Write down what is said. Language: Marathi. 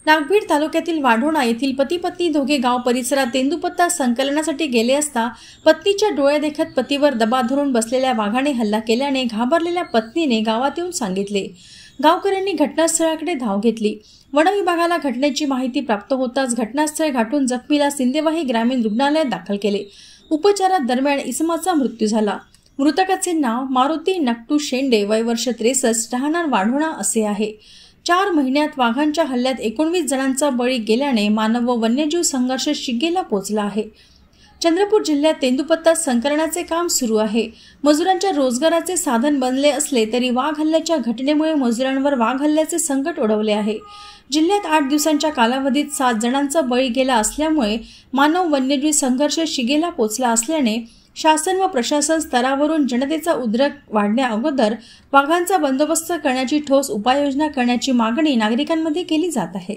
नागभीड तालुक्यातील वाढोणा येथील पती-पत्नी दोघे गाव परिसरात तेंदूपत्ता संकलनासाठी गेले असता पत्नीच्या डोळ्यादेखत पतीवर दबा धरून बसलेल्या वाघाने हल्ला केल्याने घाबरलेल्या पत्नीने गावात येऊन सांगितले। गावकऱ्यांनी घटनास्थळाकडे धाव घेतली। वन विभागाला घटनेची माहिती प्राप्त होताच घटनास्थळ गाठून जखमीला सिंदेवाही ग्रामीण रुग्णालयात दाखल केले। उपचारात दरम्यान इसमाचा मृत्यू झाला। मृतकाचे नाव मारुती नकटू शेंडे, वय वर्ष 63, राहणार वाढोणा असे आहे। 4 महिन्यात वाघांच्या हल्ल्यात 19 जणांचा बळी गेल्याने मानव व वन्यजीव संघर्ष शिगेला पोहोचला आहे। चंद्रपूर जिल्ह्यात तेंदूपत्ता संकलनाचे काम सुरू आहे। मजुरांच्या रोजगाराचे साधन बनले असले तरी वाघ हल्ल्याच्या घटनेमुळे मजुरांवर वाघ हल्ल्याचे संकट ओढवले आहे। जिल्ह्यात 8 दिवसांच्या कालावधीत 7 जणांचा बळी गेला असल्यामुळे मानव वन्यजीव संघर्ष शिगेला पोहोचला असल्याने शासन व प्रशासन स्तरावरून जनतेचा उद्रेक वाढण्या अगोदर वाघांचा बंदोबस्त करण्याची ठोस उपाययोजना करण्याची मागणी नागरिकांमध्ये केली जात आहे।